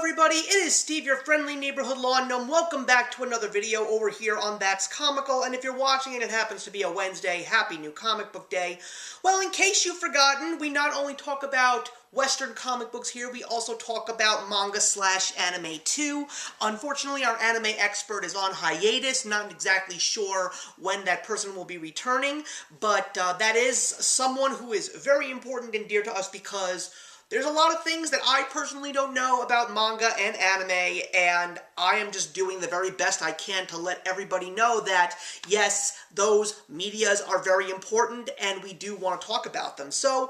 everybody, it is Steve, your friendly neighborhood lawn gnome. Welcome back to another video over here on That's Comical, and if you're watching and it happens to be a Wednesday, happy new comic book day. Well, in case you've forgotten, we not only talk about Western comic books here, we also talk about manga/anime too. Unfortunately, our anime expert is on hiatus, not exactly sure when that person will be returning, but that is someone who is very important and dear to us because there's a lot of things that I personally don't know about manga and anime, and I am just doing the very best I can to let everybody know that, yes, those medias are very important, and we do want to talk about them. So,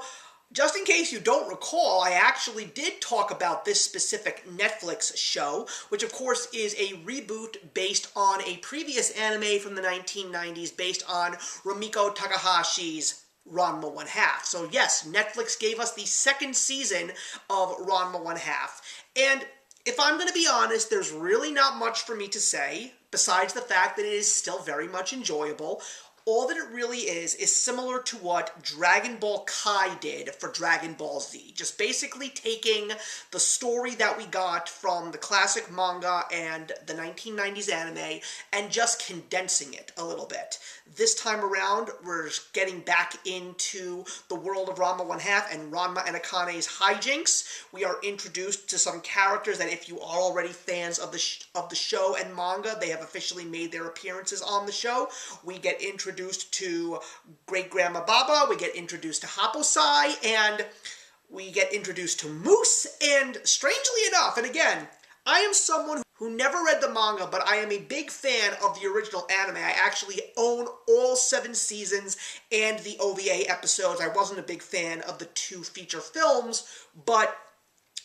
just in case you don't recall, I actually did talk about this specific Netflix show, which of course is a reboot based on a previous anime from the 1990s based on Rumiko Takahashi's Ranma 1/2. So yes, Netflix gave us the second season of Ranma 1/2. And if I'm going to be honest, there's really not much for me to say, besides the fact that it is still very much enjoyable. All that it really is similar to what Dragon Ball Kai did for Dragon Ball Z. Just basically taking the story that we got from the classic manga and the 1990s anime and just condensing it a little bit. This time around, we're getting back into the world of Ranma 1/2 and Ranma and Akane's hijinks. We are introduced to some characters that if you are already fans of the show and manga, they have officially made their appearances on the show. We get introduced to Great-Grandma Baba, we get introduced to Haposai, and we get introduced to Moose, and strangely enough, and again, I am someone who never read the manga, but I am a big fan of the original anime. I actually own all 7 seasons and the OVA episodes. I wasn't a big fan of the 2 feature films, but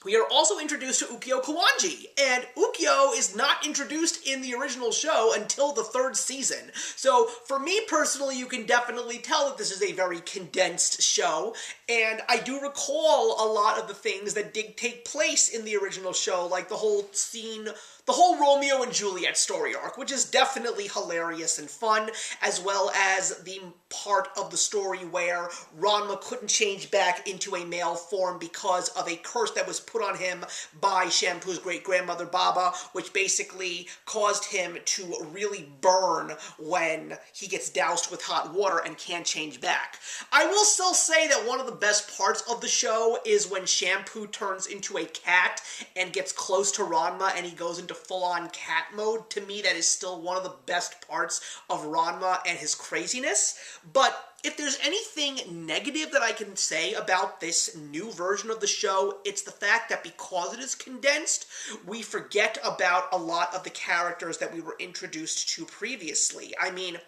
we are also introduced to Ukyo Kawanji, and Ukyo is not introduced in the original show until the 3rd season. So, for me personally, you can definitely tell that this is a very condensed show, and I do recall a lot of the things that did take place in the original show, like the whole scene, the whole Romeo and Juliet story arc, which is definitely hilarious and fun, as well as the part of the story where Ranma couldn't change back into a male form because of a curse that was put on him by Shampoo's great-grandmother Baba, which basically caused him to really burn when he gets doused with hot water and can't change back. I will still say that one of the best parts of the show is when Shampoo turns into a cat and gets close to Ranma and he goes into full-on cat mode. To me, that is still one of the best parts of Ranma and his craziness. But if there's anything negative that I can say about this new version of the show, it's the fact that because it is condensed, we forget about a lot of the characters that we were introduced to previously. I mean,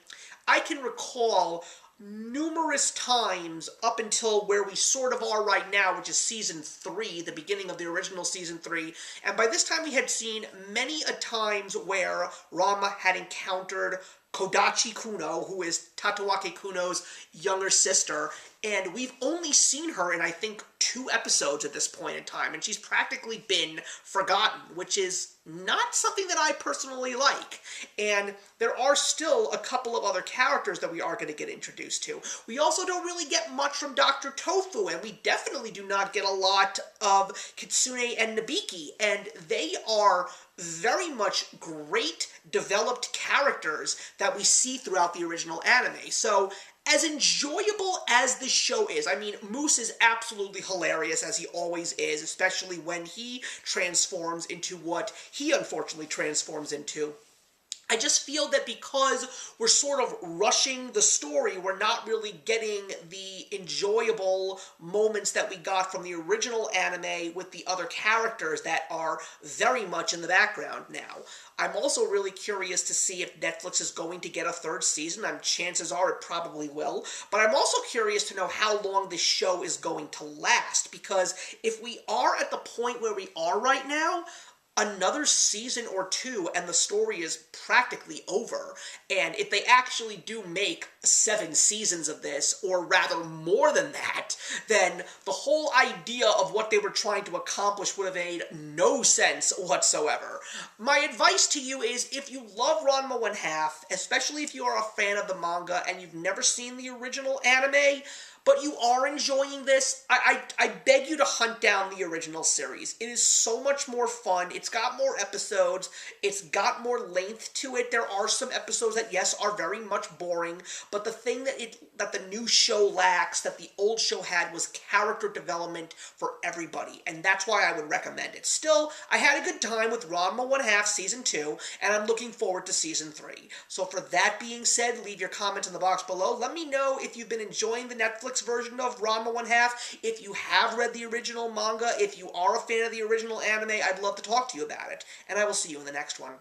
I can recall numerous times up until where we sort of are right now, which is Season 3, the beginning of the original Season 3, and by this time we had seen many a times where Ranma had encountered Kodachi Kuno, who is Tatawake Kuno's younger sister, and we've only seen her in, I think, 2 episodes at this point in time, and she's practically been forgotten, which is not something that I personally like. And there are still a couple of other characters that we are going to get introduced to. We also don't really get much from Dr. Tofu, and we definitely do not get a lot of Kitsune and Nabiki, and they are very much great developed characters that we see throughout the original anime. So, as enjoyable as this show is, I mean, Moose is absolutely hilarious, as he always is, especially when he transforms into what he unfortunately transforms into. I just feel that because we're sort of rushing the story, we're not really getting the enjoyable moments that we got from the original anime with the other characters that are very much in the background now. I'm also really curious to see if Netflix is going to get a 3rd season. Chances are it probably will. But I'm also curious to know how long this show is going to last, because if we are at the point where we are right now, another season or 2 and the story is practically over. And if they actually do make 7 seasons of this, or rather more than that, then the whole idea of what they were trying to accomplish would have made no sense whatsoever. My advice to you is, if you love Ranma 1/2, especially if you are a fan of the manga and you've never seen the original anime, but you are enjoying this, I beg you to hunt down the original series. It is so much more fun. It's got more episodes. It's got more length to it. There are some episodes that, yes, are very much boring, but the thing that the new show lacks, that the old show had, was character development for everybody, and that's why I would recommend it. Still, I had a good time with Ranma 1/2 Season 2, and I'm looking forward to Season 3. So for that being said, leave your comments in the box below. Let me know if you've been enjoying the Netflix version of Ranma 1/2, if you have read the original manga, if you are a fan of the original anime. I'd love to talk to you about it, and I will see you in the next one.